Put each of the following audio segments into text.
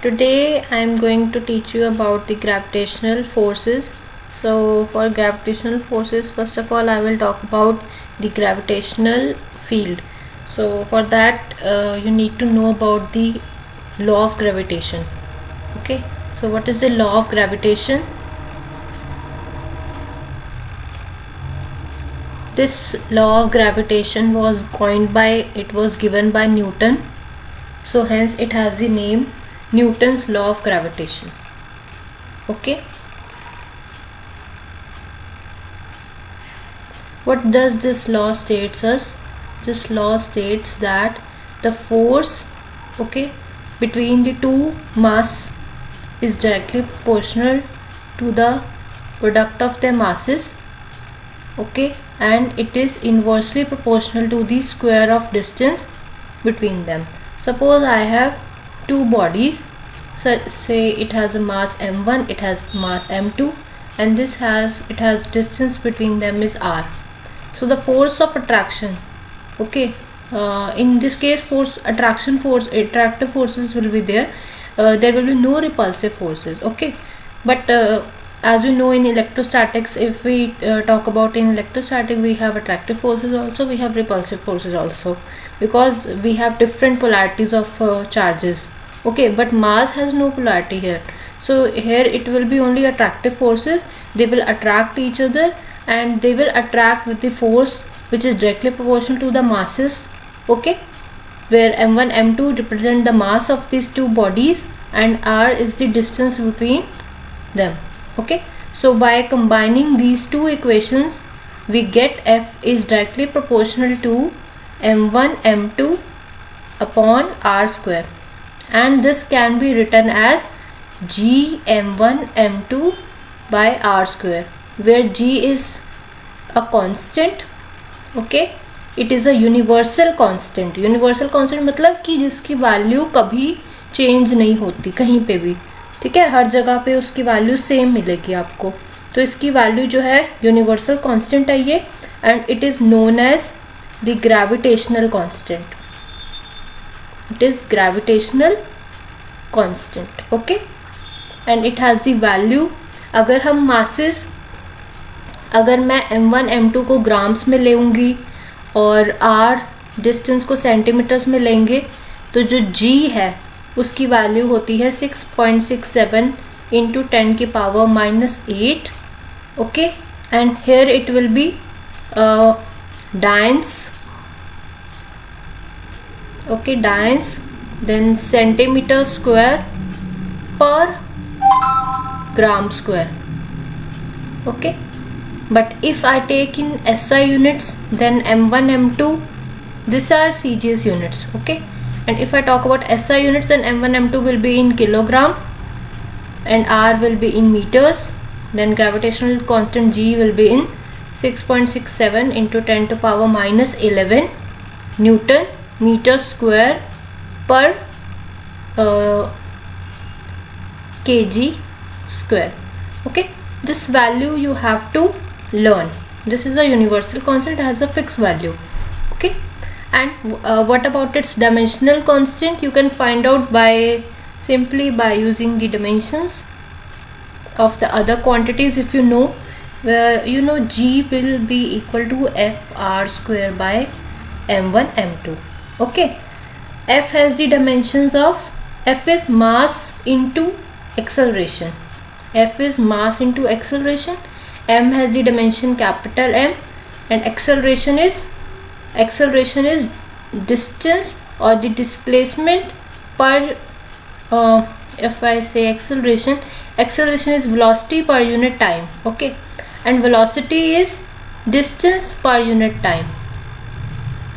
Today I am going to teach you about the gravitational forces. So for gravitational forces, first of all I will talk about the gravitational field. So for that you need to know about the law of gravitation. Okay, so what is the law of gravitation? This law of gravitation was given by Newton, so hence it has the name Newton's law of gravitation. Okay, what does this law states us? This law states that the force between the two mass is directly proportional to the product of their masses, and it is inversely proportional to the square of distance between them. Suppose I have two bodies, so say it has a mass m1, it has mass m2, and it has distance between them is r. So the force of attraction, in this case attractive forces will be there. There will be no repulsive forces. But as we know in electrostatics, if we talk about in electrostatic, we have attractive forces also, we have repulsive forces also, because we have different polarities of charges. But mass has no polarity here, so here it will be only attractive forces. They will attract each other, and they will attract with the force which is directly proportional to the masses, where m1 m2 represent the mass of these two bodies and r is the distance between them. So by combining these two equations, we get F is directly proportional to m1 m2 upon r square, and this can be written as g m1 m2 by r square, where g is a constant. It is a universal constant. Universal constant मतलब कि जिसकी value कभी change नहीं होती कहीं पे भी, ठीक है, हर जगह पे उसकी वैल्यू सेम मिलेगी आपको. तो इसकी वैल्यू जो है यूनिवर्सल कांस्टेंट है ये, and it is known as the gravitational constant. It is gravitational constant. And it has the value, अगर हम मासेस, अगर मैं m1 m2 को ग्राम्स में लेंगी और r डिस्टेंस को सेंटीमीटर्स में लेंगे, तो जो g है उसकी वैल्यू होती है 6.67 इंटू 10 की power -8. And here it will be dynes, then centimetre square पर gram square. But if I take in SI units, then m1 m2, these are CGS units. And if I talk about SI units, then m1 m2 will be in kilogram and r will be in meters. Then gravitational constant g will be in 6.67 into 10 to power -11 Newton meter square per kg square. This value you have to learn. This is a universal constant, has a fixed value. And what about its dimensional constant? You can find out simply by using the dimensions of the other quantities. If you know, where g will be equal to f r square by m1 m2. F has the dimensions of, f is mass into acceleration. F is mass into acceleration. M has the dimension capital M, and acceleration is distance or the displacement per if I say acceleration is velocity per unit time. And velocity is distance per unit time,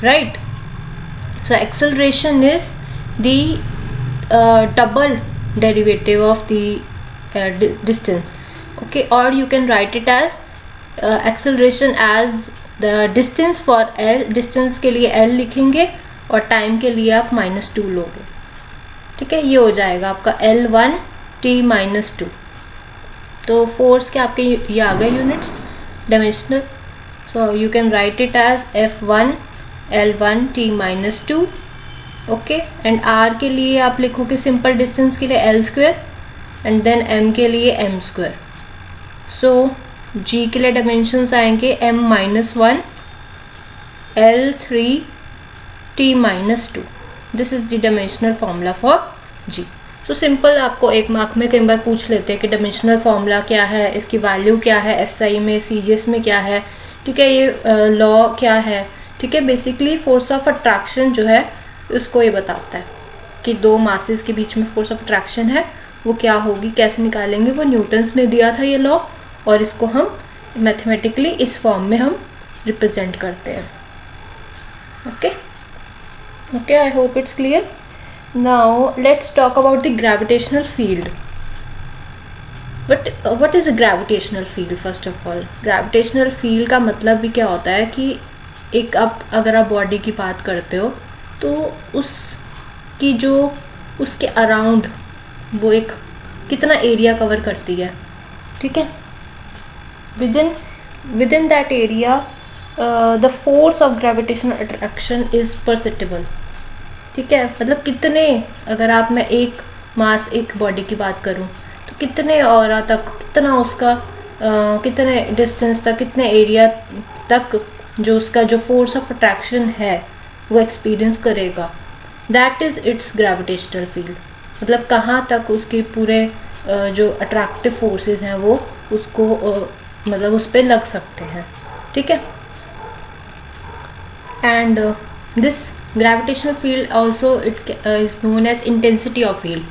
right? So acceleration is the double derivative of the distance. Or you can write it as acceleration as the distance for L. Distance के लिए L लिखेंगे और time के लिए आप -2 लोगे. ठीक है, ये हो जाएगा आपका L1 t -2. तो फोर्स के आपके ये आ गए units dimensional. So you can write it as F1 L1 t -2 okay. And R के लिए आप लिखोगे सिंपल डिस्टेंस के लिए L square and then M के लिए एम स्क्वायर। सो जी के लिए डायमेंशंस आएंगे m -1 L 3 T -2। This is the dimensional formula for G. So simple आपको एक मार्क में कई बार पूछ लेते हैं कि डायमेंशनल फॉर्मूला क्या है, इसकी वैल्यू क्या है, एसआई में सीजीएस में क्या है, ठीक है, ये लॉ क्या है, ठीक है। बेसिकली फोर्स ऑफ अट्रैक्शन जो है उसको ये बताता है कि दो मासेस के बीच में फोर्स ऑफ अट्रैक्शन है वो क्या होगी, कैसे निकालेंगे, वो न्यूटन्स ने दिया था ये लॉ, और इसको हम मैथमेटिकली इस फॉर्म में हम रिप्रेजेंट करते हैं। Okay okay, I hope it's clear. Now let's talk about the gravitational field. What is a gravitational field? First of all gravitational field का मतलब भी क्या होता है कि एक अगर आप बॉडी की बात करते हो तो उसकी जो उसके अराउंड वो एक कितना एरिया कवर करती है, ठीक है। Within that area the force of gravitational attraction is perceptible, ठीक है। मतलब कितने, अगर आप मैं एक मास एक बॉडी की बात करूं तो कितने ऑरा तक, कितना उसका कितने डिस्टेंस तक, कितने एरिया तक जो उसका जो फोर्स ऑफ अट्रैक्शन है वो एक्सपीरियंस करेगा, that is it's gravitational field. मतलब कहाँ तक उसके पूरे जो अट्रैक्टिव फोर्सेस हैं वो उसको मतलब उस पर लग सकते हैं, ठीक है। And this gravitational field also it is known as intensity of field,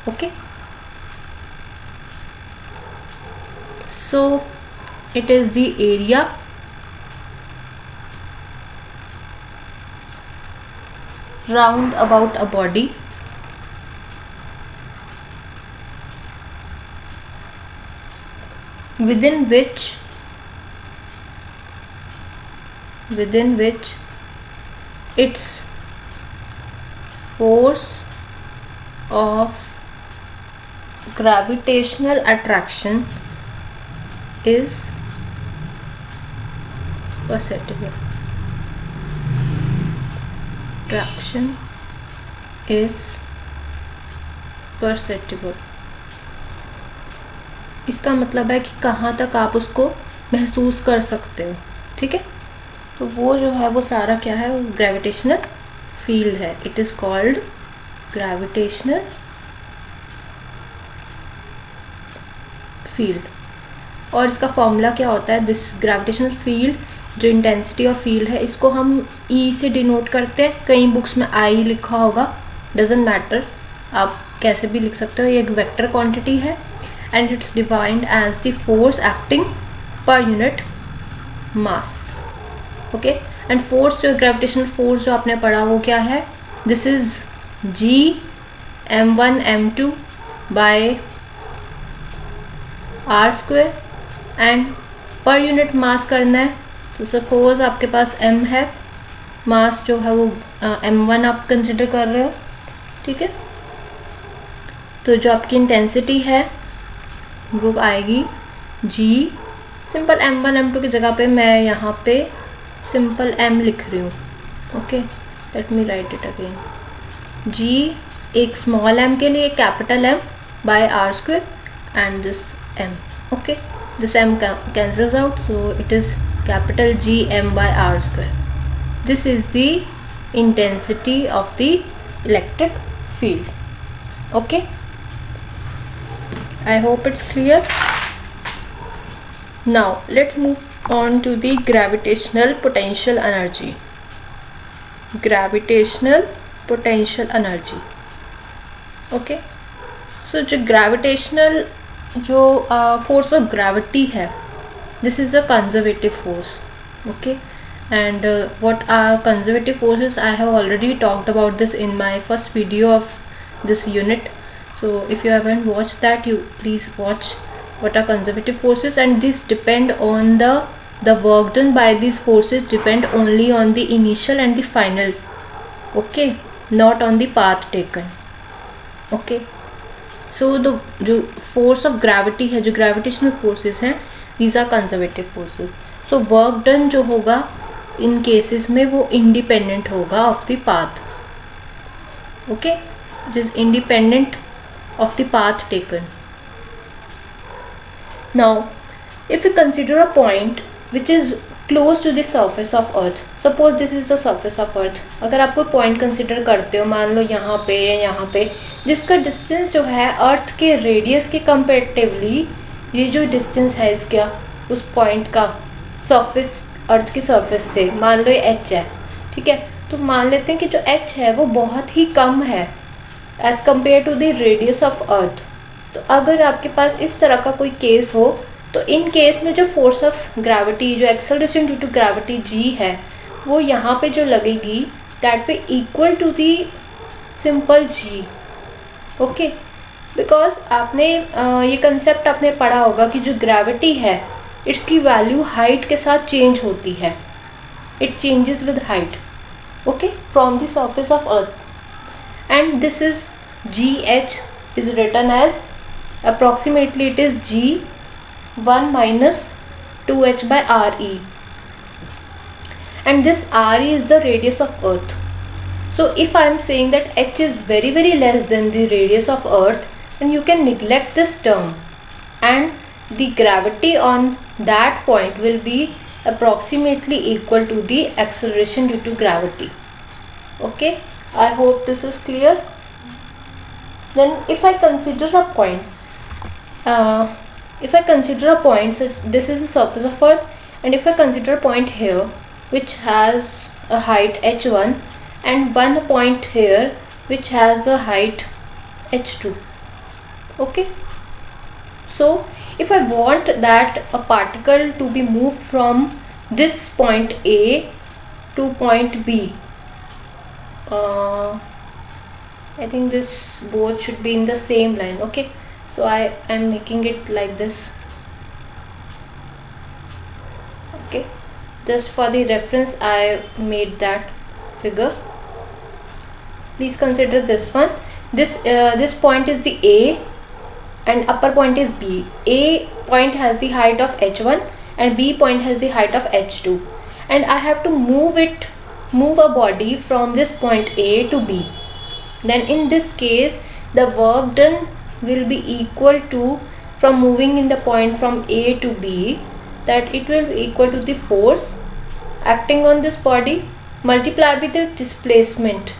okay. So it is the area round about a body within which its force of gravitational attraction is perceptible. Attraction is perceptible. इसका मतलब है कि कहाँ तक आप उसको महसूस कर सकते हो, ठीक है। तो वो जो है वो सारा क्या है, वो ग्रेविटेशनल फील्ड है। It is called gravitational field. और इसका फॉर्मूला क्या होता है, दिस ग्रेविटेशनल फील्ड जो इंटेंसिटी ऑफ फील्ड है इसको हम ई से डिनोट करते हैं। कई बुक्स में आई लिखा होगा, डजेंट मैटर, आप कैसे भी लिख सकते हो। ये एक वेक्टर क्वांटिटी है and it's defined as the force acting per unit mass, okay. And force जो ग्रेविटेशनल फोर्स जो आपने पढ़ा वो क्या है, this is G m1 m2 by R square and per unit mass करना है। तो सपोज आपके पास m है, मास जो है वो m1 आप कंसिडर कर रहे हो, ठीक है। तो जो आपकी इंटेंसिटी है वो आएगी g, सिंपल m1 m2 की जगह पे मैं यहाँ पे सिंपल m लिख रही हूँ, okay. Let me write it again, g एक स्मॉल m के लिए capital M by R square and this m, okay. This m cancels out, so it is capital G m by r square. This is the intensity of the electric field, okay. I hope it's clear. Now let's move on to the gravitational potential energy. Gravitational potential energy, okay. So जो gravitational जो force of gravity है, this is a conservative force, okay. And what are conservative forces, I have already talked about this in my first video of this unit. So if you haven't watched that, you please watch what are conservative forces. And this depend on the work done by these forces depend only on the initial and the final, okay, not on the path taken, okay. So the जो force of gravity है, जो gravitational forces हैं, these are conservative forces. So work done जो होगा इन cases में वो independent होगा of the path, okay, it is independent of the path taken. Now if we consider a point which is close to the surface of earth, suppose this is the surface of earth, अगर आप कोई point consider करते हो, मान लो यहाँ पे या यहाँ पे, जिसका डिस्टेंस जो है अर्थ के रेडियस के कंपेरेटिवली, ये जो डिस्टेंस है इसका उस पॉइंट का सरफेस, अर्थ की सरफेस से, मान लो ये h है, ठीक है, तो मान लेते हैं कि जो h है वो बहुत ही कम है as compare to the radius of Earth. तो अगर आपके पास इस तरह का कोई केस हो, तो इन केस में जो फोर्स ऑफ ग्रेविटी, जो acceleration due to gravity g है, वो यहाँ पे जो लगेगी that way equal to the simple g. Okay, because आपने ये कंसेप्ट आपने पढ़ा होगा कि जो ग्रेविटी है इसकी वैल्यू हाइट के साथ चेंज होती है. It changes with height, okay, from the surface of earth. And this is gh is written as approximately it is g1 minus 2h by re, and this re is the radius of earth. So if I am saying that h is very very less than the radius of earth, then you can neglect this term, and the gravity on that point will be approximately equal to the acceleration due to gravity. Okay, I hope this is clear. Then if I consider a point, such, this is the surface of earth, and if I consider a point here which has a height h1 and one point here which has a height h2, okay, so if I want that a particle to be moved from this point A to point B, I think this both should be in the same line. Okay, so I am making it like this. Okay, just for the reference I made that figure. Please consider this one. This point is the A and upper point is B. A point has the height of h1 and B point has the height of h2, and I have to move a body from this point A to B. Then in this case the work done will be equal to, from moving in the point from A to B, that it will be equal to the force acting on this body multiplied with the displacement.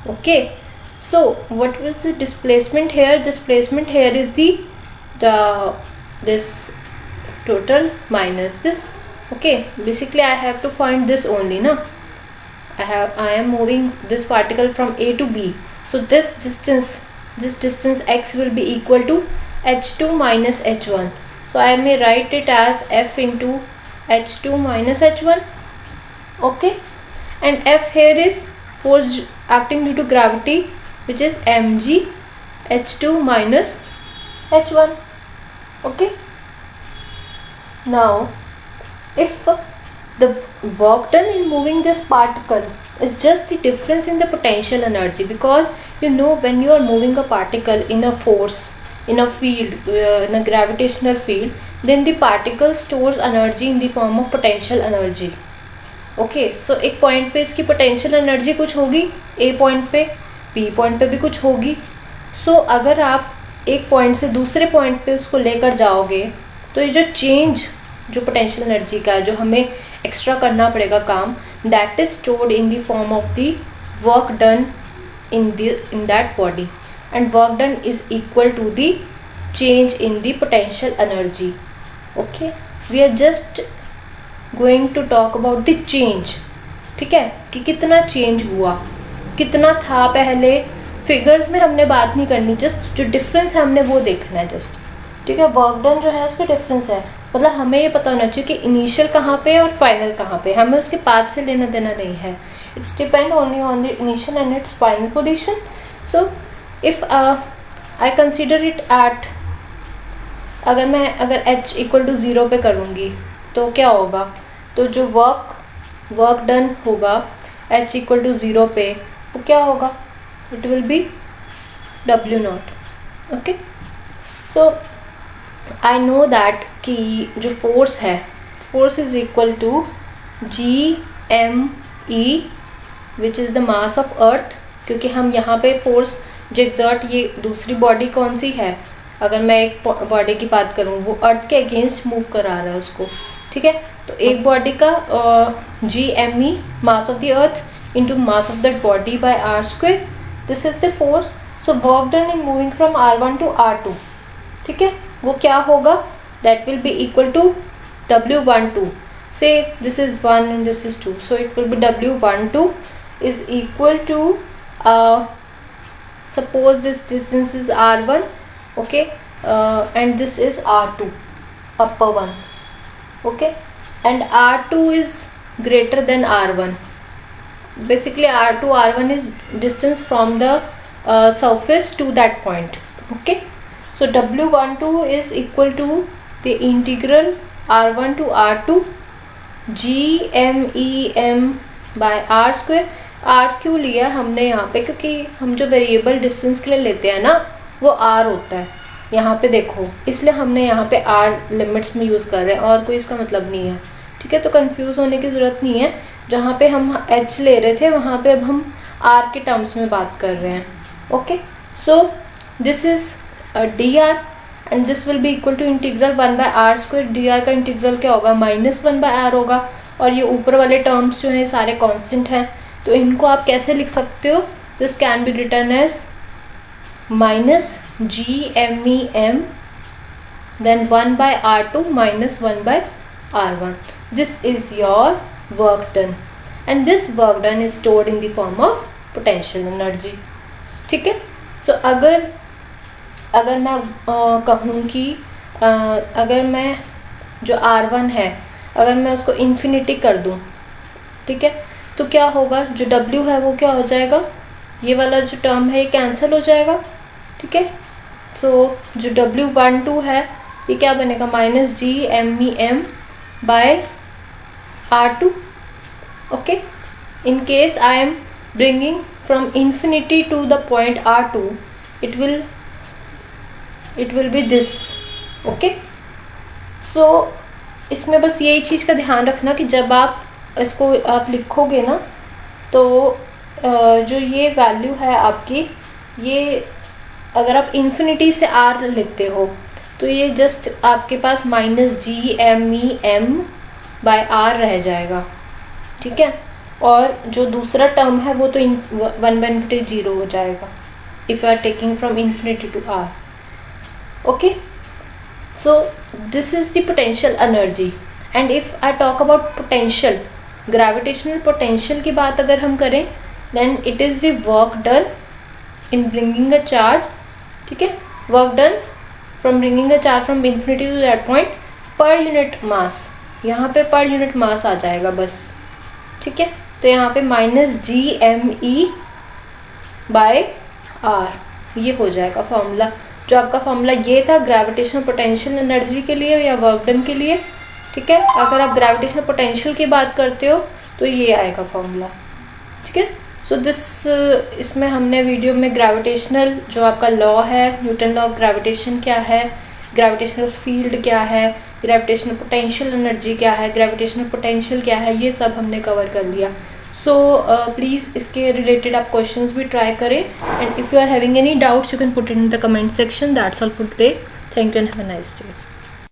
Okay, so what was the displacement here? Displacement here is this total minus this. Okay, basically I have to find this only, na. I am moving this particle from A to B, so this distance x will be equal to h2 minus h1. So I may write it as f into h2 minus h1. Okay, and f here is force acting due to gravity, which is mg h2 minus h1. Okay, now if the work done in moving this particle is just the difference in the potential energy, because you know when you are moving a particle in a force, in a field, in a gravitational field, then the particle stores energy in the form of potential energy. Okay, so एक point पे इसकी potential energy कुछ होगी, A point पे, B point पे भी कुछ होगी. So अगर आप एक point से दूसरे point पे उसको लेकर जाओगे, तो ये जो change, जो potential energy का, जो हमें एक्स्ट्रा करना पड़ेगा काम, that is stored in the form of the work done in that body, and work done is equal to the change in the potential energy. Okay, we are just going to talk about the change. ठीक है, कि कितना change हुआ, कितना था पहले. Figures में हमने बात नहीं करनी, जस्ट जो डिफरेंस है हमने वो देखना है जस्ट. ठीक है, वर्क डन जो है उसका डिफरेंस है, मतलब हमें ये पता होना चाहिए कि इनिशियल कहाँ पे और फाइनल कहाँ पे. हमें उसके पाथ से लेना देना नहीं है. It's depend only on the initial and it's final position. So if I consider it at, अगर h इक्वल टू 0 पे करूँगी तो क्या होगा, तो जो वर्क डन होगा h इक्वल टू 0 पे, वो क्या होगा, it will be W0. Okay, so I know that कि जो फोर्स है, force is equal to Gme, which is the mass of Earth, क्योंकि हम यहाँ पे फोर्स जो एग्जर्ट, ये दूसरी बॉडी कौन सी है, अगर मैं एक बॉडी की बात करूँ, वो अर्थ के अगेंस्ट मूव करा रहा है उसको, ठीक है। तो एक बॉडी का GME mass of the Earth into mass of that body by r², this is the force. So work done in moving from r1 to r2, ठीक है, वो क्या होगा, that will be equal to W12। say this is 1 and this is 2, so it will be W12 is equal to suppose this distance is r1, okay, and this is r2, upper one, okay, and r2 is greater than r1. Basically r2 r1 is distance from the surface to that point, okay. So W12 is equal to the integral r1 to r2 GMEM by r²। r क्यों लिया हमने यहाँ पे, क्योंकि हम जो variable distance के लिए लेते हैं ना वो r होता है यहाँ पे, देखो, इसलिए हमने यहाँ पे r लिमिट्स में यूज़ कर रहे हैं, और कोई इसका मतलब नहीं है, ठीक है। तो कंफ्यूज होने की ज़रूरत नहीं है, जहाँ पे हम h ले रहे थे वहाँ पे अब हम r के टर्म्स में बात कर रहे हैं, okay. So this is dr and this will be equal to integral 1/r²। dr का इंटीग्रल क्या होगा, -1/r होगा, और ये ऊपर वाले टर्म्स जो हैं सारे कांस्टेंट हैं, तो इनको आप कैसे लिख सकते हो, this can be written as -GMEM then 1/r2 minus 1/r1. This is your work done, and this work done is stored in the form of potential energy, ठीक है। so अगर मैं कहूँ कि अगर मैं जो r1 है अगर मैं उसको इन्फिनिटी कर दूँ, ठीक है, तो क्या होगा, जो w है वो क्या हो जाएगा, ये वाला जो टर्म है ये कैंसिल हो जाएगा, ठीक है। सो जो W12 है ये क्या बनेगा, -GMEM by r2, okay. In case I am bringing from infinity to the point r2, it will be this, okay. So इसमें बस यही चीज़ का ध्यान रखना कि जब आप इसको आप लिखोगे ना, तो जो ये वैल्यू है आपकी, ये अगर आप इन्फिनिटी से r लेते हो तो ये जस्ट आपके पास -GMEM बाय r रह जाएगा, ठीक है। और जो दूसरा टर्म है वो तो 1/infinity 0 हो जाएगा if you are taking from infinity to r, okay. So this is the potential energy. And if I talk about potential, gravitational potential की बात अगर हम करें, then it is the work done in bringing a charge, ठीक है, work done from bringing a charge from infinity to that point per unit mass, यहाँ पे पर यूनिट मास आ जाएगा बस, ठीक है। तो यहाँ पे -GME बाय r, ये हो जाएगा फॉर्मूला। जो आपका फॉर्मूला ये था ग्रेविटेशनल पोटेंशियल एनर्जी के लिए या वर्क डन के लिए, ठीक है। अगर आप ग्रेविटेशनल पोटेंशियल की बात करते हो तो ये आएगा फॉर्मूला, ठीक है। सो दिस इसमें हमने वीडियो में ग्रेविटेशनल जो आपका लॉ है, न्यूटन लॉ ऑफ ग्रेविटेशन क्या है, ग्रेविटेशनल फील्ड क्या है, ग्रेविटेशनल पोटेंशियल एनर्जी क्या है, ग्रेविटेशनल पोटेंशियल क्या है, ये सब हमने कवर कर लिया। सो प्लीज़ इसके रिलेटेड आप क्वेश्चंस भी ट्राई करें, and if you are having any doubts you can put it in the comment section. That's all for today, thank you and have a nice day.